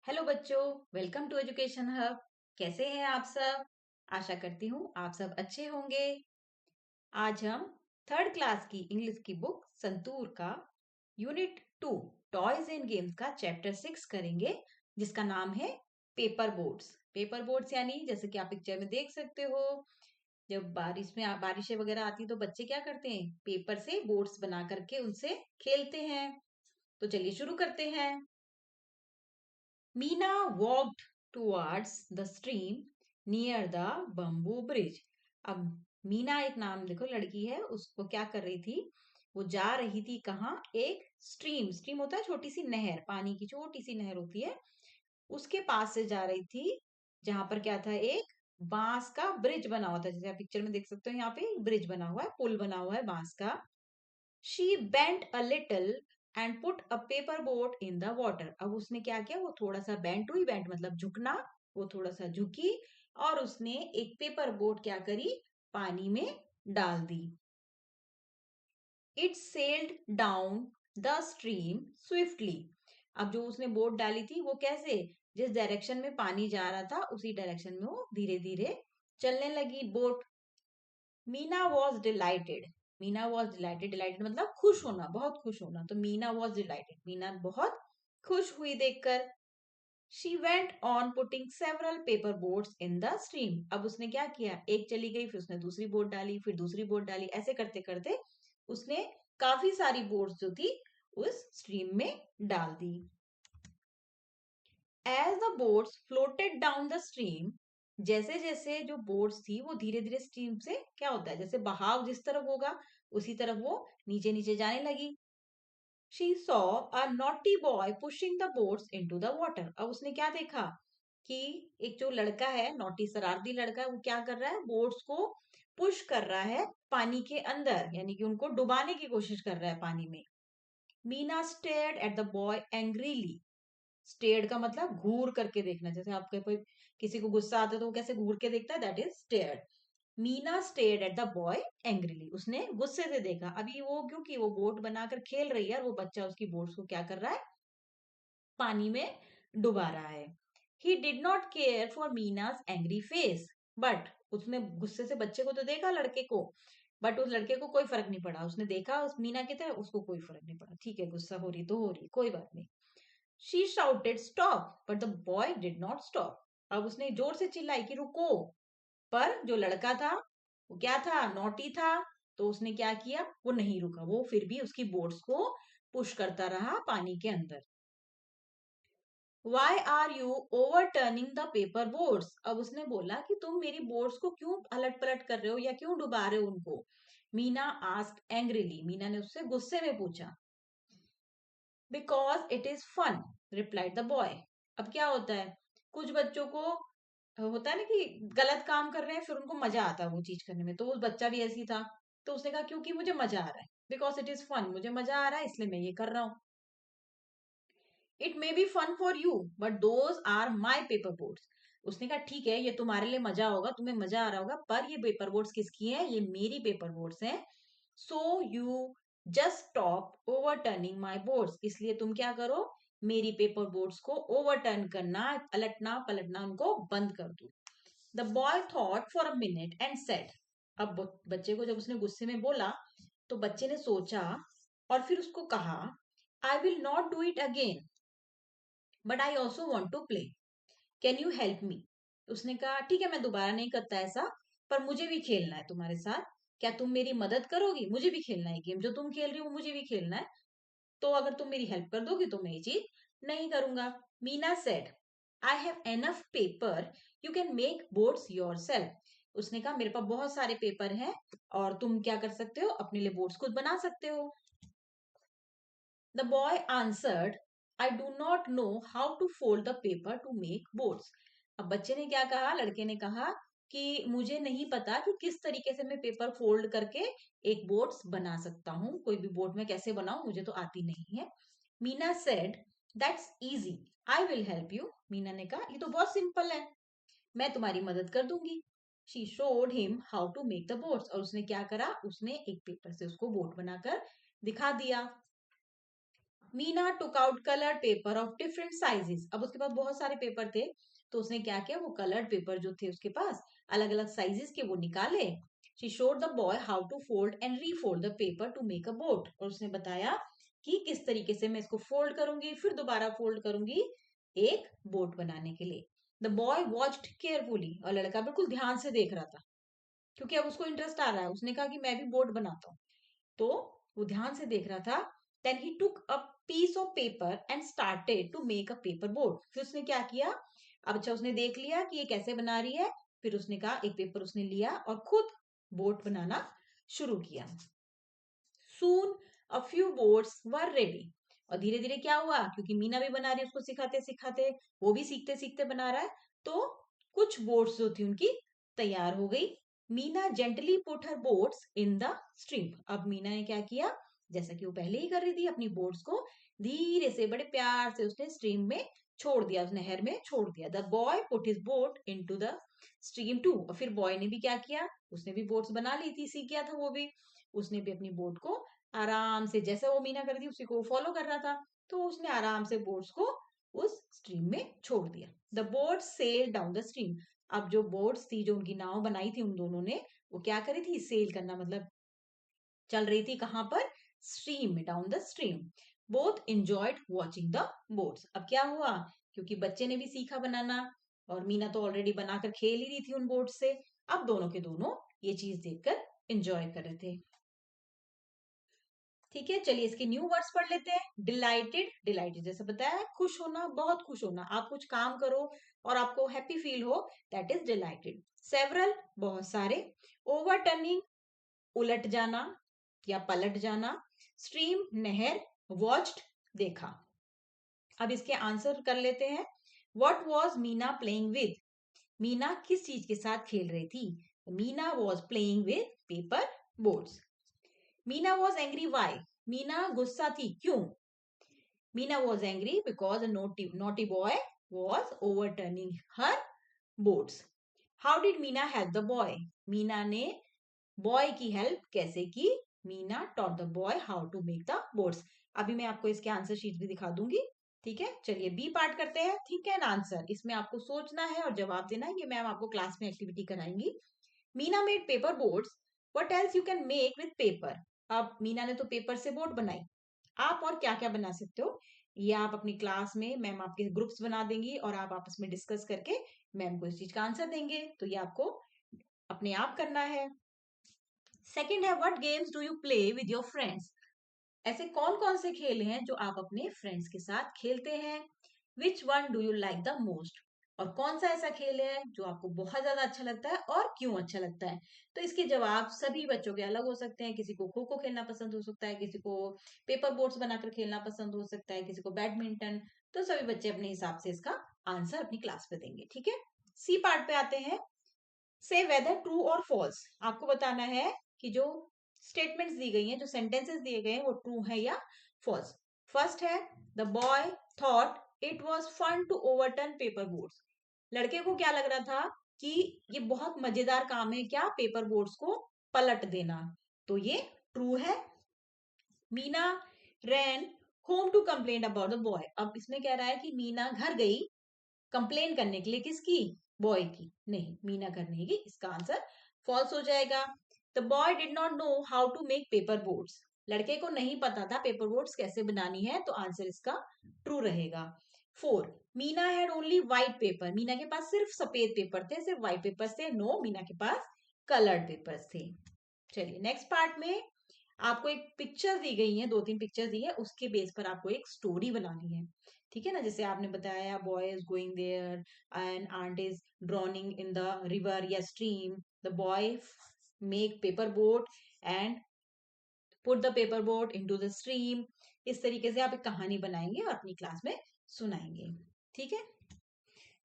Hello बच्चों, welcome to education hub. कैसे हैं आप सब? आशा करती हूँ आप सब अच्छे होंगे। आज हम थर्ड क्लास की इंग्लिश की बुक संतूर का यूनिट 2 टॉयज एंड गेम्स का चैप्टर 6 करेंगे, जिसका नाम है पेपर बोट्स। पेपर बोट्स यानी जैसे कि आप पिक्चर में देख सकते हो, जब बारिशें वगैरह आती तो बच्चे क्या करते हैं, पेपर से बोट्स बना करके उनसे खेलते हैं। तो चलिए शुरू करते हैं। Meena walked towards the stream near the bamboo bridge. अब मीना एक नाम देखो लड़की है, उसको क्या कर रही थी, वो जा रही थी कहाँ, एक स्ट्रीम, स्ट्रीम होता है छोटी सी नहर, पानी की छोटी सी नहर होती है, उसके पास से जा रही थी, जहां पर क्या था, एक बांस का ब्रिज बना हुआ था। जैसे आप पिक्चर में देख सकते हो, यहाँ पे ब्रिज बना हुआ है, पुल बना हुआ है बांस का। She bent a little and put a paper boat in the water. अब उसने क्या किया, वो थोड़ा सा बेंट हुई, बेंट मतलब झुकना, वो थोड़ा सा झुकी और उसने एक पेपर बोट क्या करी, पानी में डाल दी। It sailed down the stream swiftly. अब जो उसने बोट डाली थी वो कैसे, जिस डायरेक्शन में पानी जा रहा था उसी डायरेक्शन में वो धीरे धीरे चलने लगी boat. Meena was dilated. Meena was dilated, dilated मतलब खुश होना, बहुत खुश होना। तो मीना वॉज डिलाइटेड, मीना बहुत खुश हुई देखकर। She went on putting several paper boats in the stream. अब उसने क्या किया, एक चली गई, फिर उसने दूसरी बोट डाली, फिर दूसरी बोट डाली, ऐसे करते करते उसने काफी सारी बोट्स जो थी उस स्ट्रीम में डाल दी। As the boats floated down the stream, जैसे जैसे जो बोट्स थी वो धीरे धीरे स्ट्रीम से क्या होता है, जैसे बहाव जिस तरफ होगा उसी तरफ वो नीचे नीचे जाने लगी। She saw a naughty boy pushing the boats into the water. अब उसने क्या देखा कि एक जो लड़का है, नॉटी शरारती लड़का है, वो क्या कर रहा है, बोट्स को पुश कर रहा है पानी के अंदर, यानी कि उनको डुबाने की कोशिश कर रहा है पानी में। Meena stared at the boy angrily. Stared का मतलब घूर करके देखना, जैसे आपके कोई किसी को गुस्सा आता है तो वो कैसे घूर के देखता है, that is stared. Meena stared at the boy angrily, उसने गुस्से से देखा। अभी वो क्योंकि वो बोट बनाकर खेल रही है और वो बच्चा उसकी बोट्स को क्या कर रहा है, पानी में डुबा रहा है। He did not care for Meena's angry face, but उसने गुस्से से बच्चे को तो देखा, लड़के को, बट उस लड़के को कोई फर्क नहीं पड़ा। उसने देखा उस मीना की तरफ, उसको कोई फर्क नहीं पड़ा, ठीक है गुस्सा हो रही तो हो रही, कोई बात नहीं। She shouted stop, but the boy did not stop. अब उसने जोर से चिल्लाई कि रुको, पर जो लड़का था वो क्या था, नोटी था, तो उसने क्या किया, वो नहीं रुका, वो फिर भी उसकी बोट्स को पुश करता रहा पानी के अंदर। Why are you overturning the paper boats? अब उसने बोला कि तुम मेरी बोट्स को क्यों अलट पलट कर रहे हो या क्यों डुबा रहे हो उनको। मीना आस्क्ड एंग्रीली, मीना ने उससे गुस्से में पूछा। Because it is fun, replied the boy. अब क्या होता है, कुछ बच्चों को होता है ना कि गलत काम कर रहे हैं फिर उनको मजा आता है वो चीज करने में, तो वो बच्चा भी ऐसी था। तो उसने कहा क्योंकि मुझे मजा आ रहा है, बिकॉज इट इज फन, मुझे मजा आ रहा है इसलिए मैं ये कर रहा हूँ। It may be fun for you but those are my paper boats. उसने कहा ठीक है, ये तुम्हारे लिए मजा होगा, तुम्हें मजा आ रहा होगा, पर ये पेपर बोट्स किसकी है, ये मेरी पेपर बोट्स हैं। So you just stop overturning my boats, इसलिए तुम क्या करो, मेरी पेपर बोट्स को ओवरटर्न करना, पलटना पलटना उनको बंद कर दो। The boy thought for a minute and said. अब बच्चे को जब उसने गुस्से में बोला तो बच्चे ने सोचा और फिर उसको कहा, I will not do it again but I also want to play, can you help me. उसने कहा ठीक है मैं दोबारा नहीं करता ऐसा, पर मुझे भी खेलना है तुम्हारे साथ, क्या तुम मेरी मदद करोगी, मुझे भी खेलना है गेम, जो तुम खेल रही हो मुझे भी खेलना है, तो अगर तुम मेरी हेल्प कर दोगी तो मैं ये चीज नहीं करूंगा। Meena said, I have enough paper, you can make boards your self. उसने कहा मेरे पास बहुत सारे पेपर हैं और तुम क्या कर सकते हो, अपने लिए बोर्ड्स खुद बना सकते हो। The boy answered, I do not know how to fold the paper to make boards. अब बच्चे ने क्या कहा, लड़के ने कहा कि मुझे नहीं पता कि किस तरीके से मैं पेपर फोल्ड करके एक बोर्ड्स बना सकता हूँ, कोई भी बोर्ड में कैसे बनाऊं मुझे तो आती नहीं है। Meena said, that's easy, I will help you. Meena ने कहा ये तो बहुत सिंपल है, मैं तुम्हारी मदद कर दूंगी। She showed him how to make the boards, और उसने क्या करा, उसने एक पेपर से उसको बोर्ड बनाकर दिखा दिया। Meena took out coloured paper of different sizes. अब उसके पास बहुत सारे पेपर थे, तो उसने क्या किया, वो कलर्ड पेपर जो थे उसके पास अलग अलग साइजेस के वो निकाले। She showed the boy how to fold and refold the paper to make a boat. और उसने बताया कि किस तरीके से मैं इसको फोल्ड करूंगी, फिर दोबारा फोल्ड करूंगी एक बोट बनाने के लिए। द बॉय वॉच्ड केयरफुली, और लड़का बिल्कुल ध्यान से देख रहा था, क्योंकि अब उसको इंटरेस्ट आ रहा है। उसने कहा कि मैं भी बोट बनाता हूँ, तो वो ध्यान से देख रहा था। Then he took a piece of paper and started to make a paper boat. फिर उसने क्या किया, अब अच्छा उसने देख लिया कि ये कैसे बना रही है, फिर उसने कहा, एक पेपर उसने लिया और खुद बोट बनाना शुरू किया। Soon a few boats were ready. और धीरे धीरे क्या हुआ, क्योंकि मीना भी बना रही है उसको सिखाते सिखाते, वो भी सीखते सीखते बना रहा है, तो कुछ बोट्स जो थी उनकी तैयार हो गई। Meena gently put her boats in the stream. अब मीना ने क्या किया, जैसा कि वो पहले ही कर रही थी, अपनी बोट्स को धीरे से बड़े प्यार से उसने स्ट्रीम में छोड़ दिया, उस नहर में छोड़ दिया। The boy put his boat into the stream too. और फिर बॉय ने भी क्या किया, उसने भी बोट्स बना ली थी, सीख गया था वो भी, उसने भी अपनी बोट को आराम से, जैसे वो मीना कर रही थी उसी को फॉलो कर रहा था, तो उसने आराम से बोट्स को उस स्ट्रीम में छोड़ दिया। The boat sail down the stream. अब जो बोट्स थी, जो उनकी नाव बनाई थी उन दोनों ने, वो क्या करी थी, सेल करना मतलब चल रही थी कहां पर, स्ट्रीम में, down the stream. Both enjoyed watching the boats. अब क्या हुआ, क्योंकि बच्चे ने भी सीखा बनाना और मीना तो ऑलरेडी बनाकर खेल ही रही थी उन बोट्स से, अब दोनों के दोनों ये चीज देखकर एंजॉय कर रहे थे। ठीक है, चलिए इसके न्यू वर्ड्स पढ़ लेते हैं। डिलाइटेड, डिलाइटेड जैसे बताया, खुश होना, बहुत खुश होना, आप कुछ काम करो और आपको हैप्पी फील हो, दैट इज डिलाइटेड। सेवरल, बहुत सारे। ओवरटर्निंग, उलट जाना या पलट जाना। स्ट्रीम, नहर। वॉच्ड, देखा। अब इसके आंसर कर लेते हैं। What was Meena playing with. Meena किस चीज के साथ खेल रही थी, Meena was playing with paper boats. Meena was angry why. Meena गुस्सा थी, क्यों। Meena was angry because a naughty boy was overturning her boats. How did Meena help the boy. Meena ने बॉय की हेल्प कैसे की। Meena taught the boy how to make the boats. अभी मैं आपको इसके आंसर शीट भी दिखा दूंगी। ठीक है, चलिए बी पार्ट करते हैं। थिंक एंड आंसर, इसमें आपको सोचना है और जवाब देना है। ये मैम आपको क्लास में एक्टिविटी कराएंगी। Meena made paper boats, what else you can make with paper. अब मीना ने तो पेपर से बोट बनाई, आप और क्या क्या बना सकते हो, ये आप अपनी क्लास में, मैम आपके ग्रुप्स बना देंगी और आप आपस में डिस्कस करके मैम को इस चीज का आंसर देंगे, तो ये आपको अपने आप करना है। सेकंड है, what games do you play with your friends. ऐसे कौन कौन से खेल हैं जो आप अपने फ्रेंड्स के साथ खेलते हैं। Which one do you like the most. और कौन सा ऐसा खेल है जो आपको बहुत ज्यादा अच्छा लगता है और क्यों अच्छा लगता है। तो इसके जवाब सभी बच्चों के अलग हो सकते हैं। किसी को खो खो खेलना पसंद हो सकता है, किसी को पेपर बोट्स बनाकर खेलना पसंद हो सकता है, किसी को बैडमिंटन। तो सभी बच्चे अपने हिसाब से इसका आंसर अपनी क्लास पे देंगे। ठीक है, सी पार्ट पे आते हैं। से वेदर ट्रू और फॉल्स। आपको बताना है कि जो स्टेटमेंट्स दी गई हैं, जो सेंटेंसेस दिए गए हैं, वो ट्रू है या फॉल्स। फर्स्ट है, the boy thought it was fun to overturn paper boats. लड़के को क्या लग रहा था कि ये बहुत मजेदार काम है, क्या, पेपर बोट्स को पलट देना, तो ये ट्रू है। Meena ran home to complain about the boy. अब इसमें कह रहा है कि मीना घर गई कंप्लेन करने के लिए, किसकी, बॉय की। नहीं, मीना घर नहीं गई, इसका आंसर फॉल्स हो जाएगा। The boy did not know how to make paper boats. लड़के को नहीं पता था पेपर बोट्स कैसे बनानी है, तो आंसर इसका ट्रू रहेगा। 4, Meena had only white paper. Meena के पास सिर्फ सफेद पेपर थे, सिर्फ व्हाइट पेपर थे। नो, मीना के पास कलर्ड पेपर्स थे। चलिए नेक्स्ट पार्ट में आपको एक पिक्चर दी गई है, 2-3 पिक्चर दी है, उसके बेस पर आपको एक स्टोरी बनानी है। ठीक है ना, जैसे आपने बताया, boy is going there and aunt is drowning in the river या stream, the boy make paper boat and put the paper boat into the stream. इस तरीके से आप एक कहानी बनाएंगे और अपनी क्लास में सुनाएंगे। ठीक है,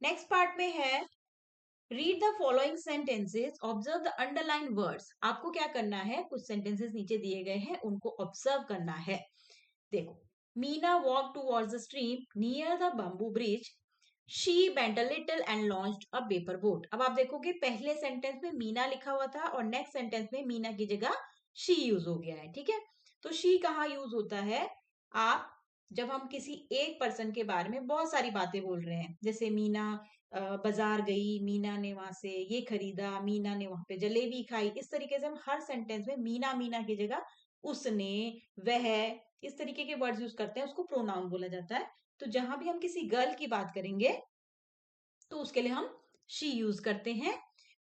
नेक्स्ट पार्ट में है, read the following sentences, observe the underline words. आपको क्या करना है, कुछ सेंटेंसेस नीचे दिए गए हैं, उनको ऑब्जर्व करना है। देखो, Meena walk towards the stream near the bamboo bridge, she bent a little and launched a paper boat. अब आप देखोगे पहले सेंटेंस में मीना लिखा हुआ था और नेक्स्ट सेंटेंस में मीना की जगह शी यूज हो गया है। ठीक है, तो शी कहाँ यूज होता है, आप जब हम किसी एक पर्सन के बारे में बहुत सारी बातें बोल रहे हैं, जैसे मीना बाजार गई, मीना ने वहां से ये खरीदा, मीना ने वहां पे जलेबी खाई, इस तरीके से हम हर सेंटेंस में मीना मीना की जगह उसने, वह, इस तरीके के वर्ड्स यूज करते हैं, उसको प्रोनाउन बोला जाता है। तो जहां भी हम किसी गर्ल की बात करेंगे तो उसके लिए हम शी यूज करते हैं।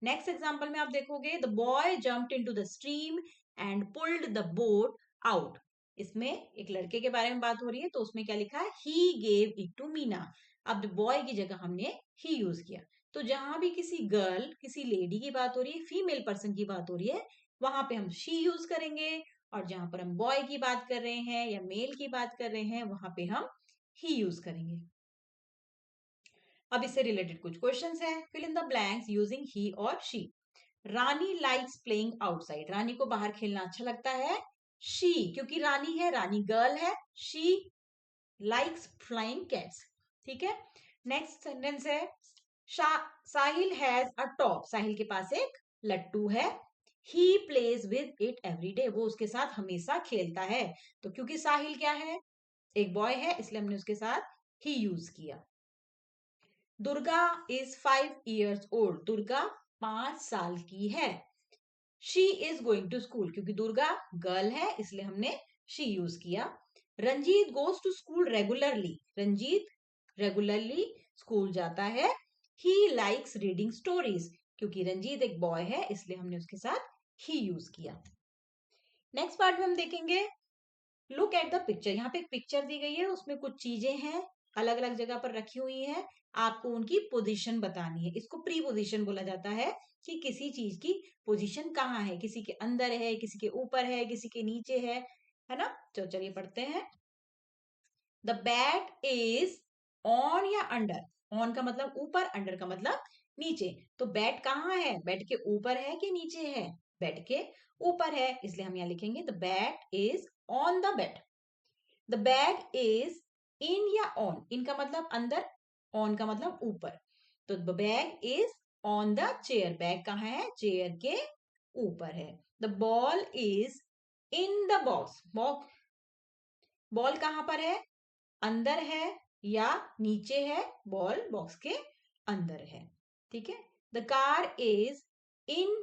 नेक्स्ट एग्जांपल में आप देखोगे, the boy jumped into the stream and pulled the boat out. इसमें एक लड़के के बारे में बात हो रही है, तो उसमें क्या लिखा है, he gave it to Meena. अब बॉय की जगह हमने ही यूज किया। तो जहां भी किसी गर्ल, किसी लेडी की बात हो रही है, फीमेल पर्सन की बात हो रही है, वहां पे हम शी यूज करेंगे। और जहां पर हम बॉय की बात कर रहे हैं या मेल की बात कर रहे हैं, वहां पे हम ही यूज करेंगे। अब इससे रिलेटेड कुछ क्वेश्चंस हैं। Fill in the blanks using he और she. Rani likes playing outside. Rani को बाहर खेलना अच्छा लगता है। शी, क्योंकि रानी है, रानी गर्ल है। She likes flying cats. ठीक है। नेक्स्ट सेंटेंस है, साहिल हैज अ टॉप। साहिल के पास एक लट्टू है। He plays with it every day. वो उसके साथ हमेशा खेलता है। तो क्योंकि साहिल क्या है, एक बॉय है, इसलिए हमने उसके साथ ही यूज किया। Durga is 5 years old। Durga 5 साल की है। She is going to school. क्योंकि दुर्गा गर्ल है, इसलिए हमने शी यूज किया। Ranjit goes to school regularly. Ranjit regularly school जाता है। He likes reading stories. क्योंकि रंजीत एक बॉय है, इसलिए हमने उसके साथ ही यूज किया। नेक्स्ट पार्ट में हम देखेंगे, लुक एट द पिक्चर। यहाँ पे एक पिक्चर दी गई है, उसमें कुछ चीजें हैं, अलग अलग जगह पर रखी हुई हैं। आपको उनकी पोजीशन बतानी है। इसको प्री पोजीशन बोला जाता है, कि किसी चीज की पोजीशन कहाँ है, किसी के अंदर है, किसी के ऊपर है, किसी के नीचे है ना। तो चलिए पढ़ते हैं। द बैट इज ऑन या अंडर। ऑन का मतलब ऊपर, अंडर का मतलब नीचे। तो बैट कहाँ है, बैट के ऊपर है कि नीचे है, बैट के ऊपर है, इसलिए हम यहाँ लिखेंगे the bat is on the bed. The bag is in या ऑन। इन का मतलब अंदर, ऑन का मतलब ऊपर। तो the bag is on the chair. Bag कहाँ है, चेयर के ऊपर है। The ball is in the box. Ball कहाँ पर है, अंदर है या नीचे है, बॉल बॉक्स के अंदर है। ठीक है। द कार इज इन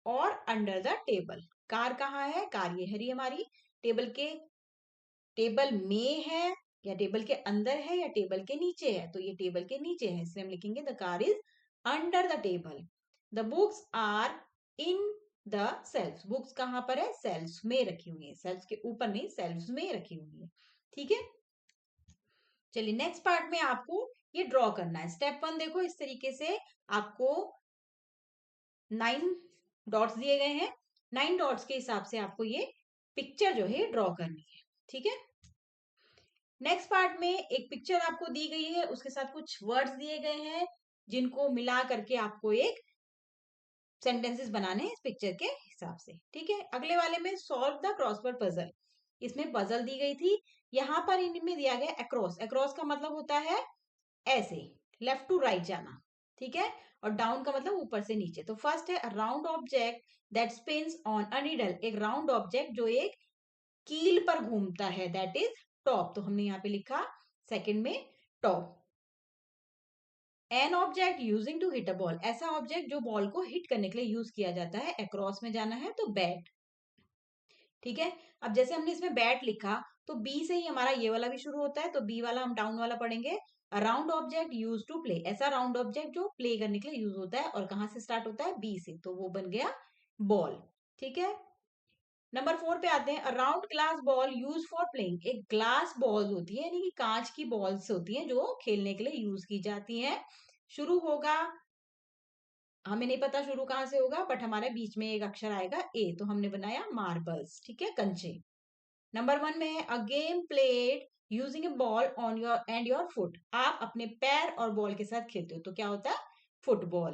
और अंडर द टेबल। कार कहाँ है, कार ये है हमारी टेबल में है, या टेबल के अंदर है, या टेबल के नीचे है। तो ये टेबल के नीचे है, इसलिए हम लिखेंगे the car is under the table. The books are in the shelf. Books कहाँ पर है, सेल्फ में रखी हुई है, सेल्फ के ऊपर नहीं, सेल्फ में रखी हुई है। ठीक है। चलिए नेक्स्ट पार्ट में आपको ये ड्रॉ करना है। स्टेप 1 देखो, इस तरीके से आपको 9 डॉट्स दिए गए हैं। 9 डॉट्स के हिसाब से आपको ये पिक्चर जो है ड्रॉ करनी है। ठीक है। नेक्स्ट पार्ट में एक पिक्चर आपको दी गई है, उसके साथ कुछ वर्ड्स दिए गए हैं, जिनको मिला करके आपको एक सेंटेंसेस बनाने हैं इस पिक्चर के हिसाब से। ठीक है। अगले वाले में सॉल्व द क्रॉसवर्ड पजल। इसमें पजल दी गई थी, यहाँ पर इनमें दिया गया अक्रॉस। अक्रॉस का मतलब होता है ऐसे, लेफ्ट टू राइट जाना। ठीक है। और डाउन का मतलब ऊपर से नीचे। तो फर्स्ट है, a round object that spins on a needle. एक राउंड ऑब्जेक्ट जो एक कील पर घूमता है, दैट इज टॉप। तो हमने यहाँ पे लिखा सेकंड में top. An object using to hit a ball. ऐसा ऑब्जेक्ट जो बॉल को हिट करने के लिए यूज किया जाता है। अक्रॉस में जाना है तो बैट। ठीक है। अब जैसे हमने इसमें बैट लिखा, तो बी से ही हमारा ये वाला भी शुरू होता है, तो बी वाला हम डाउन वाला पढ़ेंगे। Round object use to play. ऐसा राउंड ऑब्जेक्ट जो प्ले करने के लिए यूज होता है, और कहां से स्टार्ट होता है, बी से, तो वो बन गया बॉल। ठीक है। नंबर 4 पे आते हैं, round glass ball use for playing. एक ग्लास बॉल होती है, यानी कि कांच की बॉल्स होती हैं जो खेलने के लिए यूज की जाती हैं। शुरू होगा, हमें नहीं पता शुरू कहां से होगा, बट हमारे बीच में एक अक्षर आएगा ए, तो हमने बनाया मार्बल्स। ठीक है, कंचे। नंबर 1 में है, a game played using A ball on your and your foot. आप अपने पैर और बॉल के साथ खेलते हो, तो क्या होता है, फुटबॉल।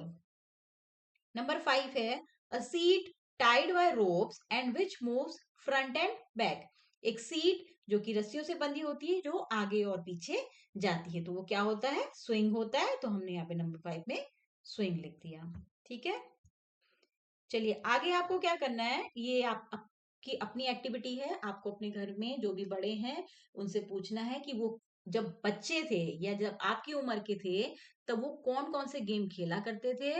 नंबर 5 है, a seat tied by ropes and which moves front and back. एक सीट जो कि रस्सियों से बंधी होती है, जो आगे और पीछे जाती है, तो वो क्या होता है, स्विंग होता है। तो हमने यहाँ पे नंबर 5 में स्विंग लिख दिया। ठीक है। चलिए आगे आपको क्या करना है, ये आप आपकी अपनी एक्टिविटी है, आपको अपने घर में जो भी बड़े हैं उनसे पूछना है कि वो जब बच्चे थे या जब आपकी उम्र के थे तब वो कौन कौन से गेम खेला करते थे,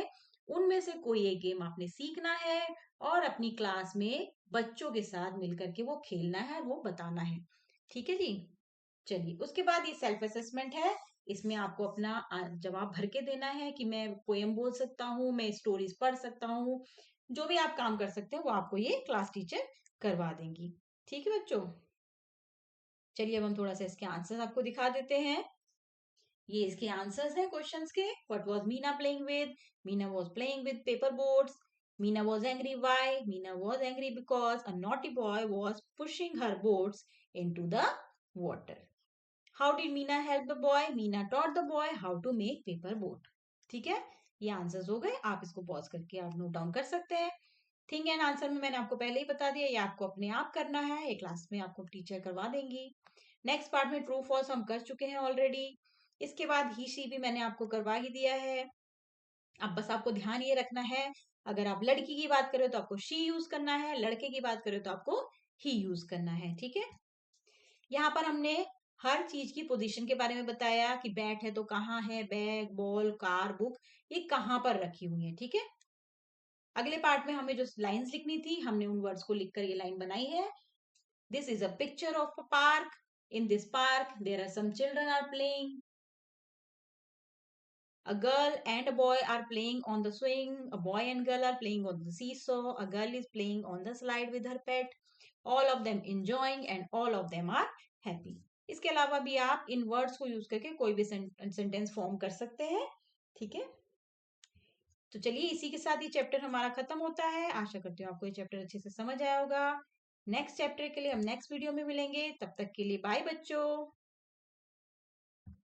उनमें से कोई एक गेम आपने सीखना है और अपनी क्लास में बच्चों के साथ मिलकर के वो खेलना है, वो बताना है। ठीक है जी। चलिए, उसके बाद ये सेल्फ असेसमेंट है। इसमें आपको अपना जवाब भर के देना है कि मैं पोएम बोल सकता हूँ, मैं स्टोरीज पढ़ सकता हूँ, जो भी आप काम कर सकते हैं वो आपको ये क्लास टीचर करवा देंगी। ठीक है बच्चों। चलिए अब हम थोड़ा सा इसके आंसर्स आपको दिखा देते हैं। ये इसके आंसर्स हैं क्वेश्चंस के। What was Meena playing with? Meena was playing with paper boats. Meena was angry why? Meena was angry because a naughty boy was pushing her boats into the water. How did Meena help the boy? Meena taught the boy how to make paper boat. ठीक है, ये answers हो गए। आप इसको pause करके आप note down कर सकते हैं। थिंक एंड आंसर में मैंने आपको पहले ही बता दिया, ये आपको अपने आप करना है, ये क्लास में आपको टीचर करवा देंगी। नेक्स्ट पार्ट में ट्रू फॉल्स हम कर चुके हैं ऑलरेडी। इसके बाद ही शी भी मैंने आपको करवा ही दिया है। अब बस आपको ध्यान ये रखना है, अगर आप लड़की की बात करें तो आपको शी यूज करना है, लड़के की बात करें तो आपको ही यूज करना है। ठीक है, यहाँ पर हमने हर चीज की पोजीशन के बारे में बताया कि बैट है तो कहाँ है, बैग, बॉल, कार, बुक, ये कहाँ पर रखी हुई है। ठीक है, अगले पार्ट में हमें जो लाइंस लिखनी थी हमने उन वर्ड्स को लिखकर ये लाइन बनाई है। This is a picture of a park. In this park there are some children are playing. A girl and a boy are playing on the swing. A boy and girl are playing on the seesaw. A girl is playing on the slide with her pet. All of them enjoying and all of them are happy. इसके अलावा भी आप इन words को use करके कोई भी sentence form कर सकते हैं। ठीक है, तो चलिए इसी के साथ ये चैप्टर हमारा खत्म होता है। आशा करती हूँ आपको ये चैप्टर अच्छे से समझ आया होगा। नेक्स्ट चैप्टर के लिए हम नेक्स्ट वीडियो में मिलेंगे। तब तक के लिए बाय बच्चों।